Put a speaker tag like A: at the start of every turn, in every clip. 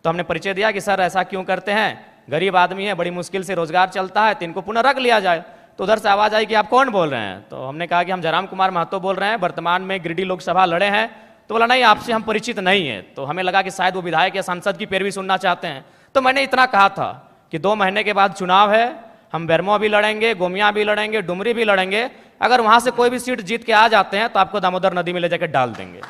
A: तो हमने परिचय दिया कि सर ऐसा क्यों करते हैं, गरीब आदमी है, बड़ी मुश्किल से रोजगार चलता है, तो इनको पुनः रख लिया जाए। तो उधर से आवाज आई कि आप कौन बोल रहे हैं? तो हमने कहा कि हम जयराम कुमार महतो बोल रहे हैं, वर्तमान में गिरिडीह लोकसभा लड़े हैं। तो बोला नहीं, आपसे हम परिचित नहीं है। तो हमें लगा कि शायद वो विधायक या सांसद की पैरवी सुनना चाहते हैं। तो मैंने इतना कहा था कि 2 महीने के बाद चुनाव है, हम बेरमो भी लड़ेंगे, गोमिया भी लड़ेंगे, डुमरी भी लड़ेंगे। अगर वहां से कोई भी सीट जीत के आ जाते हैं तो आपको दामोदर नदी में ले जाकर डाल देंगे।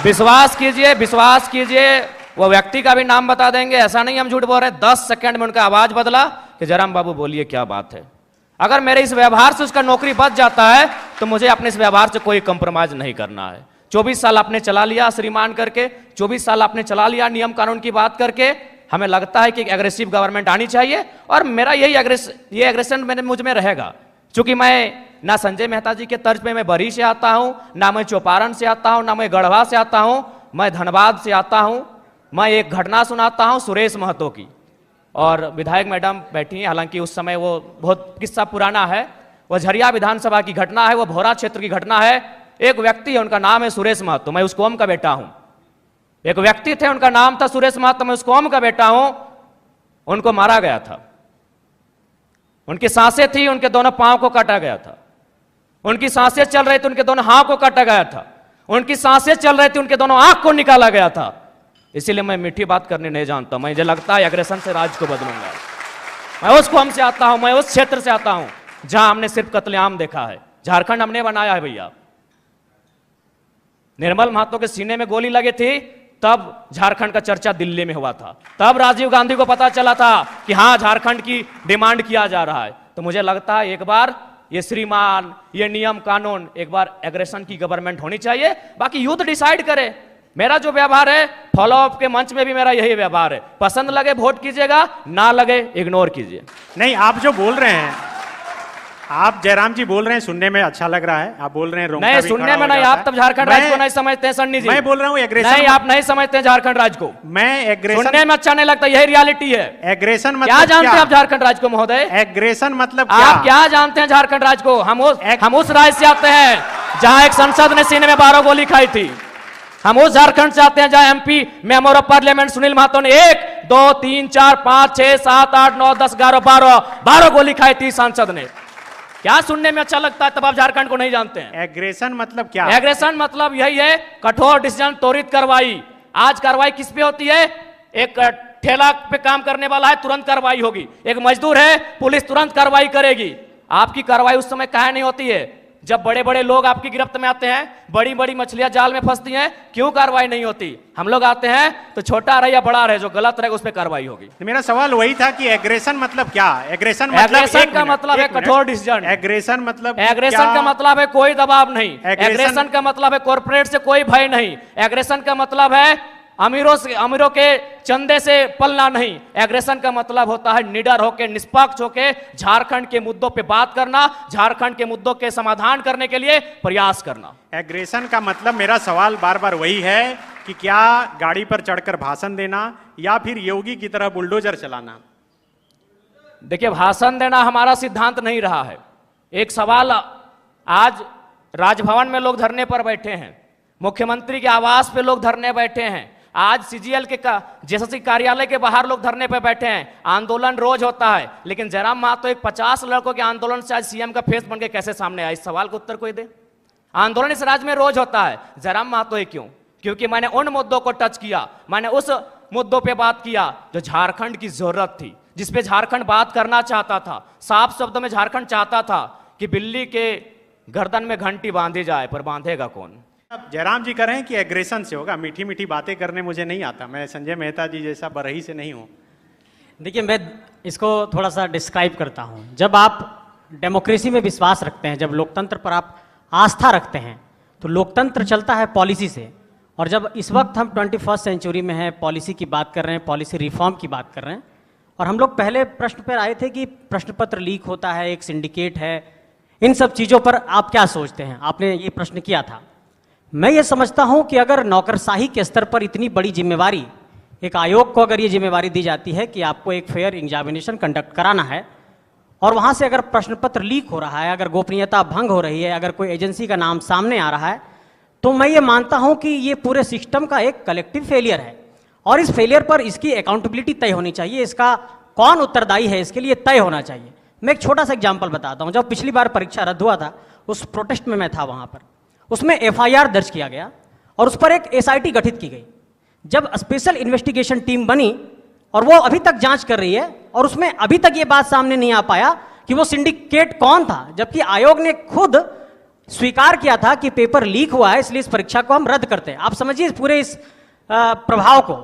A: विश्वास कीजिए, विश्वास कीजिए, वो व्यक्ति का भी नाम बता देंगे, ऐसा नहीं हम झूठ बोल रहे। 10 सेकंड में उनका आवाज बदला कि जयराम बाबू बोलिए क्या बात है। अगर मेरे इस व्यवहार से उसका नौकरी बच जाता है तो मुझे अपने इस व्यवहार से कोई कंप्रोमाइज नहीं करना है। 24 साल आपने चला लिया श्रीमान करके, 24 साल आपने चला लिया नियम कानून की बात करके। हमें लगता है कि एग्रेसिव गवर्नमेंट आनी चाहिए और मेरा यही एग्रेशन मुझ में रहेगा। क्योंकि मैं ना संजय मेहता जी के तर्ज पे मैं बरी से आता हूं, ना मैं चौपारण से आता हूं, ना मैं गढ़वा से आता हूं, मैं धनबाद से आता हूं। मैं एक घटना सुनाता हूं सुरेश महतो की, और विधायक मैडम बैठी हैं, हालांकि उस समय वो बहुत किस्सा पुराना है। वो झरिया विधानसभा की घटना है, वो भोरा क्षेत्र की घटना है। एक व्यक्ति है, उनका नाम है सुरेश महतो, मैं उस कौम का बेटा हूं। एक व्यक्ति थे, उनका नाम था सुरेश महतो, मैं उस कौम का बेटा हूं। उनको मारा गया था, उनकी सांसें थी, उनके दोनों पांव को काटा गया था। उनकी सांसें चल रही थी, उनके दोनों हाथ को काटा गया था। उनकी सांसें चल रही थी, उनके दोनों आंख को निकाला गया था। इसीलिए मैं मीठी बात करने नहीं जानता। मुझे लगता है एग्रेशन से राज को बदलूंगा। मैं उस कौम से आता हूं, मैं उस क्षेत्र से आता हूं जहां हमने सिर्फ कत्लेआम देखा है। झारखंड हमने बनाया है भैया। निर्मल महतो के सीने में गोली लगी थी, तब झारखंड का चर्चा दिल्ली में हुआ था। तब राजीव गांधी को पता चला था कि हां झारखंड की डिमांड किया जा रहा है। तो मुझे लगता है एक बार ये श्रीमान, ये नियम कानून, एक बार एग्रेशन की गवर्नमेंट होनी चाहिए। बाकी यूथ डिसाइड करे। मेरा जो व्यवहार है, फॉलो अप के मंच में भी मेरा यही व्यवहार है। पसंद लगे वोट कीजिएगा, ना लगे इग्नोर कीजिए।
B: नहीं, आप जो बोल रहे हैं, आप जयराम जी बोल रहे हैं, सुनने में अच्छा लग रहा है। आप बोल रहे हैं
A: नहीं, सुनने में नहीं। आप तब झारखंड राज्य को नहीं समझते हैं सन्नी जी।
B: मैं बोल रहा हूँ एग्रेशन।
A: नहीं, आप नहीं समझते हैं झारखंड राज्य को।
B: मैं एग्रेशन
A: सुनने में अच्छा नहीं लगता, यही रियलिटी है।
B: एग्रेशन मतलब
A: क्या जानते हैं आप झारखंड राज्य को महोदय?
B: एग्रेशन मतलब
A: आप क्या जानते हैं झारखंड राज्य को? हम उस राज्य से आते हैं जहां एक संसद ने सीने में 12 गोली खाई थी। हम उस झारखंड से आते हैं जहां MP member of parliament Sunil Mahto ने 1, 2, 3, 4, 5, 6, 7, 8, 9, 10, 11, 12 गोली खाई थी सांसद ने। क्या सुनने में अच्छा लगता है? तब आप झारखंड को नहीं जानते हैं।
B: एग्रेशन मतलब क्या?
A: एग्रेशन मतलब यही है, कठोर डिसीजन, त्वरित कार्रवाई। आज कार्रवाई किस पे होती है? एक ठेला पे काम करने वाला है, तुरंत कार्रवाई होगी। एक मजदूर है, पुलिस तुरंत कार्रवाई करेगी। आपकी कार्रवाई उस समय काहे नहीं होती है जब बड़े बड़े लोग आपकी गिरफ्त में आते हैं, बड़ी बड़ी मछलियां जाल में फंसती हैं? क्यों कार्रवाई नहीं होती? हम लोग आते हैं तो छोटा रहे या बड़ा रहे, जो गलत रहेगा उस पर कार्रवाई होगी।
B: मेरा सवाल वही था कि एग्रेशन मतलब क्या? एग्रेशन
A: का मतलब है कठोर डिसीजन।
B: एग्रेशन मतलब
A: एग्रेशन का मतलब है कोई दबाव नहीं। एग्रेशन का मतलब है कॉर्पोरेट से कोई भय नहीं। एग्रेशन का मतलब है अमीरों के चंदे से पलना नहीं। एग्रेशन का मतलब होता है निडर होकर, निष्पक्ष होकर झारखंड के मुद्दों पे बात करना, झारखंड के मुद्दों के समाधान करने के लिए प्रयास करना।
B: एग्रेशन का मतलब, मेरा सवाल बार बार वही है कि क्या गाड़ी पर चढ़कर भाषण देना या फिर योगी की तरह बुलडोजर चलाना?
A: देखिए, भाषण देना हमारा सिद्धांत नहीं रहा है। एक सवाल, आज राजभवन में लोग धरने पर बैठे हैं, मुख्यमंत्री के आवास पे लोग धरने बैठे हैं, आज सीजीएल के जेएसएससी कार्यालय के बाहर लोग धरने पे बैठे हैं। आंदोलन रोज होता है, लेकिन जयराम महतो एक 50 लड़कों के आंदोलन से आज सीएम का फेस बन के कैसे सामने आया? इस सवाल का उत्तर कोई दे। आंदोलन इस राज्य में रोज होता है, जयराम महतो ही क्यों? क्योंकि मैंने उन मुद्दों को टच किया, मैंने उस मुद्दों पे बात किया जो झारखंड की जरूरत थी, जिसपे झारखंड बात करना चाहता था। साफ शब्दों में झारखंड चाहता था कि बिल्ली के गर्दन में घंटी बांधी जाए, पर बांधेगा कौन?
B: जयराम जी कह रहे हैं कि एग्रेशन से होगा। मीठी मीठी बातें करने मुझे नहीं आता, मैं संजय मेहता जी जैसा बरही से नहीं हूं।
C: देखिए, मैं इसको थोड़ा सा डिस्क्राइब करता हूं। जब आप डेमोक्रेसी में विश्वास रखते हैं, जब लोकतंत्र पर आप आस्था रखते हैं, तो लोकतंत्र चलता है पॉलिसी से। और जब इस वक्त हम 21st सेंचुरी में हैं, पॉलिसी की बात कर रहे हैं, पॉलिसी रिफॉर्म की बात कर रहे हैं, और हम लोग पहले प्रश्न पर आए थे कि प्रश्न पत्र लीक होता है, एक सिंडिकेट है, इन सब चीज़ों पर आप क्या सोचते हैं? आपने ये प्रश्न किया था। मैं ये समझता हूं कि अगर नौकरशाही के स्तर पर इतनी बड़ी जिम्मेवारी, एक आयोग को अगर ये जिम्मेवारी दी जाती है कि आपको एक फेयर एग्जामिनेशन कंडक्ट कराना है, और वहां से अगर प्रश्न पत्र लीक हो रहा है, अगर गोपनीयता भंग हो रही है, अगर कोई एजेंसी का नाम सामने आ रहा है, तो मैं ये मानता हूं कि ये पूरे सिस्टम का एक कलेक्टिव फेलियर है। और इस फेलियर पर इसकी अकाउंटेबिलिटी तय होनी चाहिए, इसका कौन उत्तरदायी है इसके लिए तय होना चाहिए। मैं एक छोटा सा एग्जाम्पल बताता हूं। जब पिछली बार परीक्षा रद्द हुआ था, उस प्रोटेस्ट में मैं था वहां पर, उसमें एफआईआर दर्ज किया गया और उस पर एक एसआईटी गठित की गई। जब स्पेशल इन्वेस्टिगेशन टीम बनी और वो अभी तक जांच कर रही है और उसमें अभी तक ये बात सामने नहीं आ पाया कि वो सिंडिकेट कौन था, जबकि आयोग ने खुद स्वीकार किया था कि पेपर लीक हुआ है, इसलिए इस परीक्षा को हम रद्द करते हैं। आप समझिए पूरे इस प्रभाव को,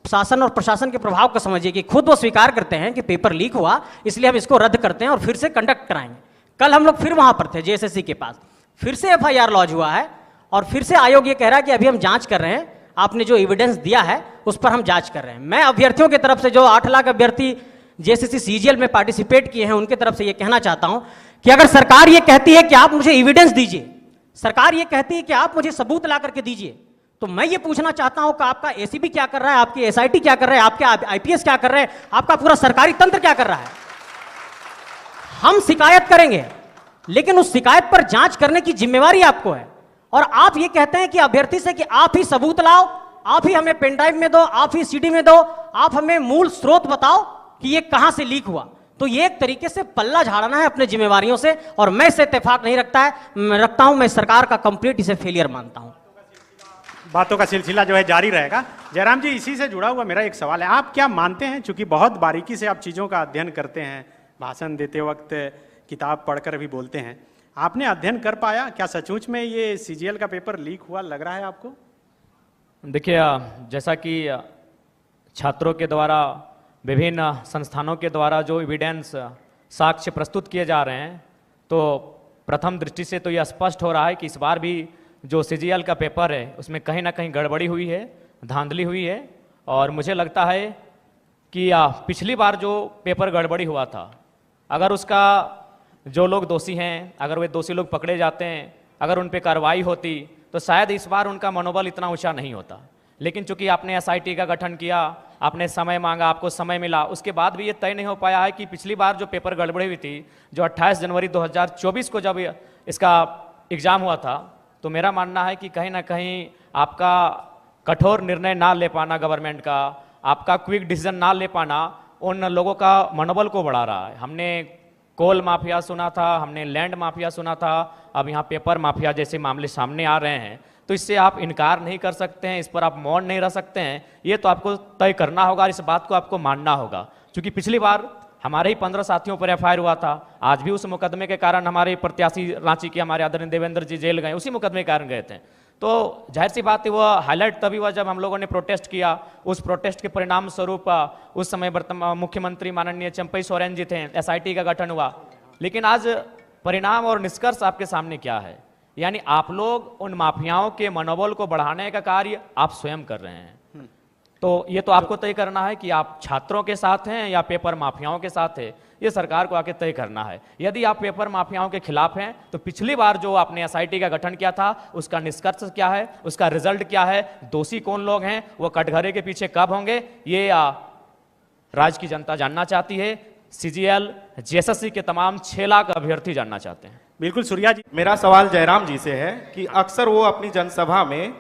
C: शासन और प्रशासन के प्रभाव को समझिए कि खुद वो स्वीकार करते हैं कि पेपर लीक हुआ, इसलिए हम इसको रद्द करते हैं और फिर से कंडक्ट कराएंगे। कल हम लोग फिर वहां पर थे जेएसएससी के पास, फिर से एफआईआर लॉन्च हुआ है और फिर से आयोग ये कह रहा है कि अभी हम जांच कर रहे हैं, आपने जो एविडेंस दिया है उस पर हम जांच कर रहे हैं। मैं अभ्यर्थियों की तरफ से, जो 8 लाख अभ्यर्थी जेएसएससी सीजीएल में पार्टिसिपेट किए हैं, उनके तरफ से ये कहना चाहता हूं कि अगर सरकार ये कहती है कि आप मुझे एविडेंस दीजिए, सरकार ये कहती है कि आप मुझे सबूत ला करके दीजिए, तो मैं ये पूछना चाहता हूं कि आपका एसीबी क्या कर रहा है, आपकी एसआईटी क्या कर रहा है, आपके आईपीएस क्या कर रहे हैं, आपका पूरा सरकारी तंत्र क्या कर रहा है। हम शिकायत करेंगे, लेकिन उस शिकायत पर जांच करने की जिम्मेवारी आपको है। और आप ये कहते हैं कि अभ्यर्थी से कि आप ही सबूत लाओ, आप ही हमें पेनड्राइव में दो, आप ही सीडी में दो, आप हमें मूल स्रोत बताओ कि ये कहां से लीक हुआ। तो ये एक तरीके से पल्ला झाड़ना है अपने जिम्मेवारियों से, और मैं इससे इत्तेफाक नहीं रखता हूं। मैं सरकार का कंप्लीट इसे फेलियर मानता हूं।
B: बातों का सिलसिला जो है जारी रहेगा। जयराम जी, इसी से जुड़ा हुआ मेरा एक सवाल है, आप क्या मानते हैं, चूंकि बहुत बारीकी से आप चीज़ों का अध्ययन करते हैं, भाषण देते वक्त किताब पढ़कर भी बोलते हैं, आपने अध्ययन कर पाया क्या सचमुच में ये सीजीएल का पेपर लीक हुआ लग रहा है आपको?
A: देखिए, जैसा कि छात्रों के द्वारा, विभिन्न संस्थानों के द्वारा जो एविडेंस, साक्ष्य प्रस्तुत किए जा रहे हैं, तो प्रथम दृष्टि से तो यह स्पष्ट हो रहा है कि इस बार भी जो सीजीएल का पेपर है उसमें कहीं ना कहीं गड़बड़ी हुई है, धांधली हुई है। और मुझे लगता है कि पिछली बार जो पेपर गड़बड़ी हुआ था, अगर उसका जो लोग दोषी हैं, अगर वे दोषी लोग पकड़े जाते हैं, अगर उन पर कार्रवाई होती, तो शायद इस बार उनका मनोबल इतना ऊंचा नहीं होता। लेकिन चूंकि आपने एसआईटी का गठन किया, आपने समय मांगा, आपको समय मिला, उसके बाद भी ये तय नहीं हो पाया है कि पिछली बार जो पेपर गड़बड़ी हुई थी, जो 28 जनवरी 2024 को जब इसका एग्ज़ाम हुआ था, तो मेरा मानना है कि कहीं ना कहीं आपका कठोर निर्णय ना ले पाना गवर्नमेंट का, आपका क्विक डिसीजन ना ले पाना, उन लोगों का मनोबल को बढ़ा रहा है। हमने कोल माफिया सुना था, हमने लैंड माफिया सुना था, अब यहाँ पेपर माफिया जैसे मामले सामने आ रहे हैं। तो इससे आप इनकार नहीं कर सकते हैं, इस पर आप मौन नहीं रह सकते हैं। ये तो आपको तय करना होगा, इस बात को आपको मानना होगा। क्योंकि पिछली बार हमारे ही 15 साथियों पर एफआईआर हुआ था, आज भी उस मुकदमे के कारण हमारे प्रत्याशी रांची के हमारे आदरणीय देवेंद्र जी जेल गए, उसी मुकदमे के कारण गए थे। तो जाहिर सी बात है, वो हाईलाइट तभी हुआ जब हम लोगों ने प्रोटेस्ट किया। उस प्रोटेस्ट के परिणाम स्वरूप उस समय वर्तमान मुख्यमंत्री माननीय चंपई सोरेन जी थे, एसआईटी का गठन हुआ। लेकिन आज परिणाम और निष्कर्ष आपके सामने क्या है, यानी आप लोग उन माफियाओं के मनोबल को बढ़ाने का कार्य आप स्वयं कर रहे हैं। तो ये तो आपको तय करना है कि आप छात्रों के साथ हैं या पेपर माफियाओं के साथ है, ये सरकार को आके तय करना है। यदि आप पेपर माफियाओं के खिलाफ हैं, तो पिछली बार जो आपने एसआईटी का गठन किया था, उसका निष्कर्ष क्या है, उसका रिजल्ट क्या है, दोषी कौन लोग हैं, वो कटघरे के पीछे कब होंगे, ये राज्य की जनता जानना चाहती है। सीजीएल जेएसएससी के तमाम 6 लाख अभ्यर्थी जानना चाहते हैं।
B: बिल्कुल सूर्या जी,
D: मेरा सवाल जयराम जी से है कि अक्सर वो अपनी जनसभा में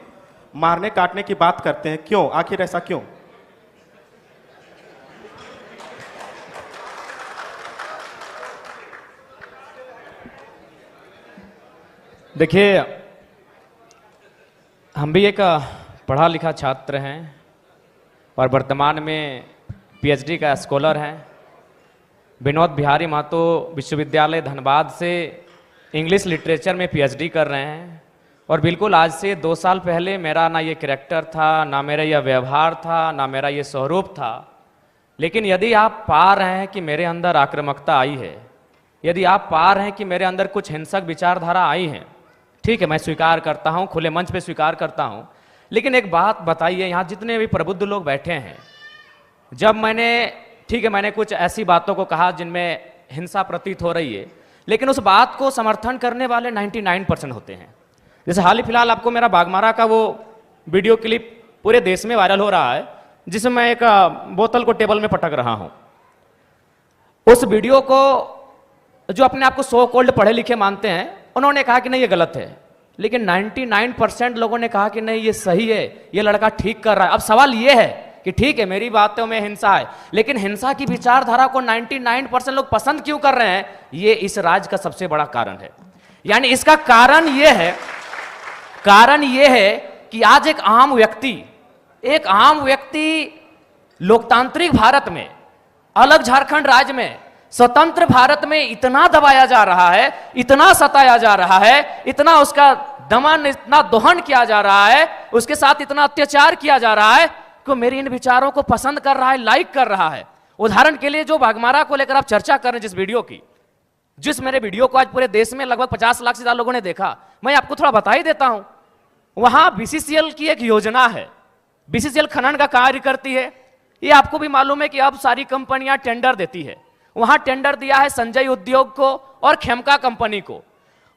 D: मारने काटने की बात करते हैं, क्यों, आखिर ऐसा क्यों?
A: देखिए, हम भी एक पढ़ा लिखा छात्र हैं और वर्तमान में पीएचडी का स्कॉलर हैं। विनोद बिहारी महतो विश्वविद्यालय धनबाद से इंग्लिश लिटरेचर में पीएचडी कर रहे हैं। और बिल्कुल आज से 2 साल पहले मेरा ना ये कैरेक्टर था, ना मेरा यह व्यवहार था, ना मेरा ये स्वरूप था। लेकिन यदि आप पा रहे हैं कि मेरे अंदर आक्रामकता आई है, यदि आप पा रहे हैं कि मेरे अंदर कुछ हिंसक विचारधारा आई है, ठीक है, मैं स्वीकार करता हूँ, खुले मंच पे स्वीकार करता हूँ। लेकिन एक बात बताइए, यहाँ जितने भी प्रबुद्ध लोग बैठे हैं, जब मैंने, ठीक है, मैंने कुछ ऐसी बातों को कहा जिनमें हिंसा प्रतीत हो रही है, लेकिन उस बात को समर्थन करने वाले 99% होते हैं। जैसे हाल ही फिलहाल आपको मेरा बागमारा का वो वीडियो क्लिप पूरे देश में वायरल हो रहा है, जिसमें मैं एक बोतल को टेबल में पटक रहा हूं। उस वीडियो को जो अपने आप को सो कॉल्ड पढ़े लिखे मानते हैं, उन्होंने कहा कि नहीं ये गलत है, लेकिन 99% लोगों ने कहा कि नहीं ये सही है, ये लड़का ठीक कर रहा है। अब सवाल ये है कि कि ठीक है मेरी बातों में हिंसा है, लेकिन हिंसा की विचारधारा को 99% लोग पसंद क्यों कर रहे हैं, ये इस राज्य का सबसे बड़ा कारण है। यानी इसका कारण ये है कि आज एक आम व्यक्ति लोकतांत्रिक भारत में, अलग झारखंड राज्य में, स्वतंत्र भारत में इतना दबाया जा रहा है, इतना सताया जा रहा है, इतना उसका दमन, इतना दोहन किया जा रहा है, उसके साथ इतना अत्याचार किया जा रहा है कि मेरी इन विचारों को पसंद कर रहा है, लाइक कर रहा है। उदाहरण के लिए जो बाघमारा को लेकर आप चर्चा कर रहे हैं, जिस मेरे वीडियो को आज पूरे देश में लगभग 50 लाख से ज्यादा लोगों ने देखा, मैं आपको थोड़ा बता ही देता हूं। वहां बीसीसीएल की एक योजना है, बीसीसीएल खनन का कार्य करती है। ये आपको भी मालूम है कि अब सारी कंपनियां टेंडर देती है। वहां टेंडर दिया है संजय उद्योग को और खेमका कंपनी को।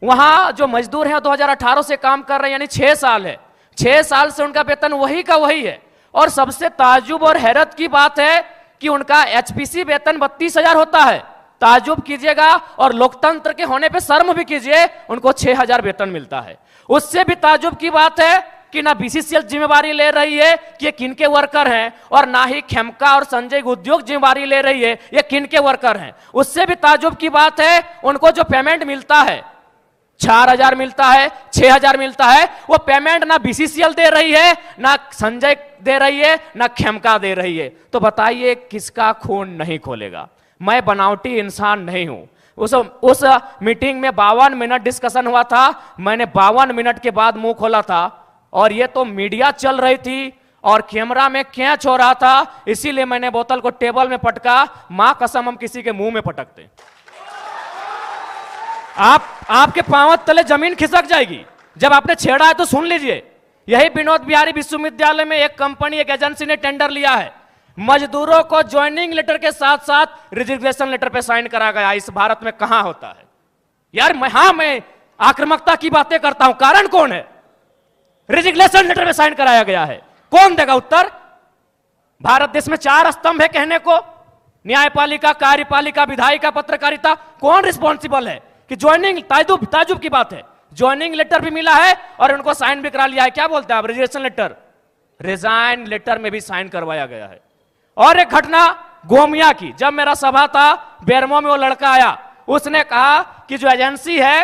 A: वहां जो मजदूर हैं 2018 से काम कर रहे हैं, यानी 6 साल है, 6 साल से उनका वेतन वही का वही है। और सबसे ताज्जुब और हैरत की बात है कि उनका एचपीसी वेतन 32,000 होता है। ताज्जुब कीजिएगा और लोकतंत्र के होने पे शर्म भी कीजिए, उनको 6,000 वेतन मिलता है। उससे भी ताज्जुब की बात है कि ना बीसीसीएल जिम्मेवारी ले रही है कि ये किनके वर्कर हैं, और ना ही खेमका और संजय उद्योग जिम्मेवारी ले रही है ये किनके वर्कर हैं। उससे भी ताज्जुब की बात है, उनको जो पेमेंट मिलता है 4,000 मिलता है, 6,000 मिलता है, वो पेमेंट ना बीसीसीएल दे रही है, ना संजय दे रही है, ना खेमका दे रही है। तो बताइए किसका खून नहीं खोलेगा। मैं बनावटी इंसान नहीं हूं। उस मीटिंग में 52 मिनट डिस्कशन हुआ था, मैंने 52 मिनट के बाद मुंह खोला था, और ये तो मीडिया चल रही थी और कैमरा में कैच हो रहा था, इसीलिए मैंने बोतल को टेबल में पटका। मां कसम हम किसी के मुंह में पटकते, आपके पांव तले जमीन खिसक जाएगी। जब आपने छेड़ा है तो सुन लीजिए। यही विनोद बिहारी विश्वविद्यालय में एक कंपनी, एक एजेंसी ने टेंडर लिया है। मजदूरों को ज्वाइनिंग लेटर के साथ साथ रिजिग्नेशन लेटर पे साइन करा गया। इस भारत में कहां होता है यार। मैं आक्रामकता की बातें करता हूं, कारण कौन है? रिजिग्नेशन लेटर में साइन कराया गया है, कौन देगा उत्तर? भारत देश में 4 स्तंभ है कहने को, न्यायपालिका, कार्यपालिका, विधायिका, पत्रकारिता। कौन रिस्पॉन्सिबल है कि ज्वाइनिंग, ताजुब की बात है, ज्वाइनिंग लेटर भी मिला है और उनको साइन भी करा लिया है। क्या बोलते हैं आप? रिजिग्नेशन लेटर, रिजाइन लेटर में भी साइन करवाया गया है। और एक घटना गोमिया की, जब मेरा सभा था बेरमो में, वो लड़का आया, उसने कहा कि जो एजेंसी है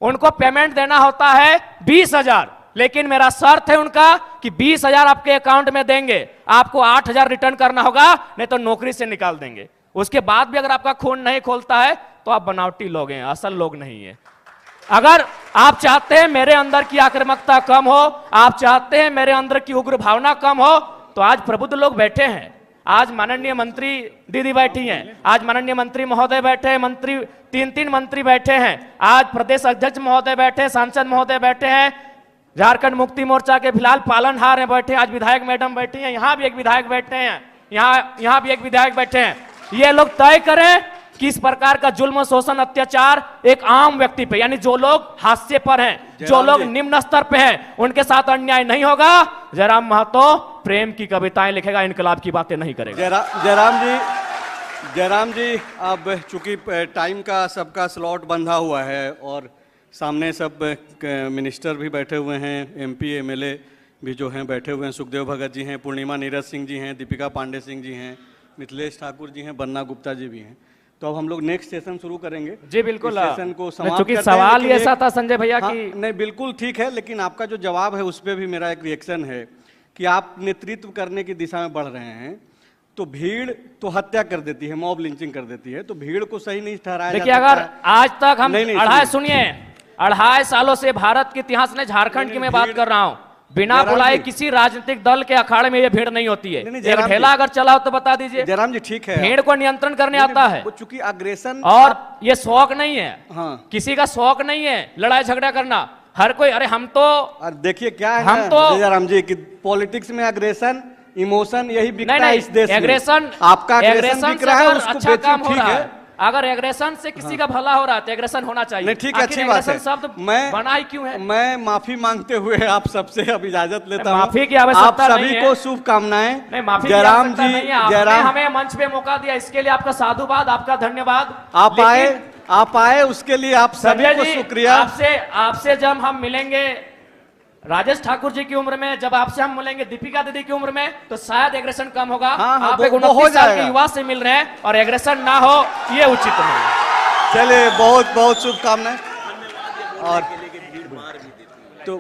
A: उनको पेमेंट देना होता है 20,000, लेकिन मेरा शर्त है उनका कि 20,000 आपके अकाउंट में देंगे, आपको 8,000 रिटर्न करना होगा, नहीं तो नौकरी से निकाल देंगे। उसके बाद भी अगर आपका खून नहीं खोलता है तो आप बनावटी लोग हैं, असल लोग नहीं है। अगर आप चाहते हैं मेरे अंदर की आक्रामकता कम हो, आप चाहते हैं मेरे अंदर की उग्र भावना कम हो, तो आज प्रबुद्ध लोग बैठे हैं। आज माननीय मंत्री दीदी बैठी हैं, आज माननीय मंत्री महोदय बैठे हैं, मंत्री 3 मंत्री बैठे हैं, आज प्रदेश अध्यक्ष महोदय बैठे, सांसद महोदय बैठे हैं, झारखंड मुक्ति मोर्चा के फिलहाल पालनहार हैं बैठे, आज विधायक मैडम बैठी हैं, यहां भी एक विधायक बैठे हैं, यहां भी एक विधायक बैठे हैं। ये लोग तय करें कि इस प्रकार का जुल्म, शोषण, अत्याचार एक आम व्यक्ति पे, यानी जो लोग हाशिए पर हैं, जो लोग निम्न स्तर पे हैं, उनके साथ अन्याय नहीं होगा। जयराम महतो प्रेम की कविताएं लिखेगा, इनकलाब की बातें नहीं करेगा।
E: जयराम जी, अब चूंकि टाइम का सबका स्लॉट बंधा हुआ है और सामने सब मिनिस्टर भी बैठे हुए हैं, एमपी एमएलए भी जो हैं बैठे हुए हैं, सुखदेव भगत जी हैं, पूर्णिमा नीरज सिंह जी हैं, दीपिका पांडे सिंह जी हैं, मिथिलेश ठाकुर जी हैं, बन्ना गुप्ता जी भी हैं। तो अब हम लोग नेक्स्ट सेशन शुरू करेंगे।
A: जी बिल्कुल,
E: सेशन को समाप्त
A: क्योंकि सवाल ही ऐसा था संजय भैया की
E: नहीं, बिल्कुल ठीक है, लेकिन आपका जो जवाब है उस पर भी मेरा एक रिएक्शन है कि आप नेतृत्व करने की दिशा में बढ़ रहे हैं, तो भीड़ तो हत्या कर देती है, मॉब लिंचिंग कर देती है, तो भीड़ को सही नहीं ठहराया।
A: देखिए, अगर आज तक हम 2.5 सालों से भारत के इतिहास में झारखंड की मैं बात कर रहा हूं, बिना बुलाए किसी राजनीतिक दल के अखाड़े में ये भीड़ नहीं होती है। एक ढेला अगर चला हो तो बता दीजिए।
E: जयराम जी ठीक है,
A: भीड़ को नियंत्रण करने आता है,
E: चूंकि अग्रेशन,
A: और ये शौक नहीं है।
E: हाँ,
A: किसी का शौक नहीं है लड़ाई झगड़ा करना। हर कोई, अरे हम तो,
E: देखिए क्या है,
A: हम तो
E: जयराम जी कि पॉलिटिक्स में अग्रेशन, इमोशन यही बिकता है इस देश में।
A: एग्रेशन,
E: आपका एग्रेशन बिक रहा है, उसको
A: अच्छा काम हो
E: ठीक
A: रहा
E: है।
A: है। अगर एग्रेशन से किसी का भला हो रहा है तो एग्रेशन होना चाहिए।
E: नहीं ठीक है, अच्छी बात है।
A: शब्द
E: मैं
A: बनाई क्यों है?
E: मैं माफी मांगते हुए आप सबसे अब इजाजत लेता हूं।
A: माफी की आवश्यकता
E: आप
A: नहीं
E: सभी
A: है।
E: को शुभकामनाएं।
A: नहीं, माफी
E: जयराम जी,
A: जयराम, हमें मंच पे मौका दिया, इसके लिए आपका साधुवाद, आपका धन्यवाद।
E: आप आए उसके लिए आप सभी को शुक्रिया।
A: आपसे जब हम मिलेंगे राजेश ठाकुर जी की उम्र में जब आपसे हम मिलेंगे दीपिका दीदी की उम्र में तो शायद एग्रेशन कम होगा।
E: हाँ,
A: आप
E: वो
A: एक
E: हो
A: 29 साल के
E: जाएगा।
A: युवा से मिल रहे हैं और एग्रेशन ना हो ये उचित नहीं।
E: चलिए बहुत बहुत शुभकामनाएं। और तो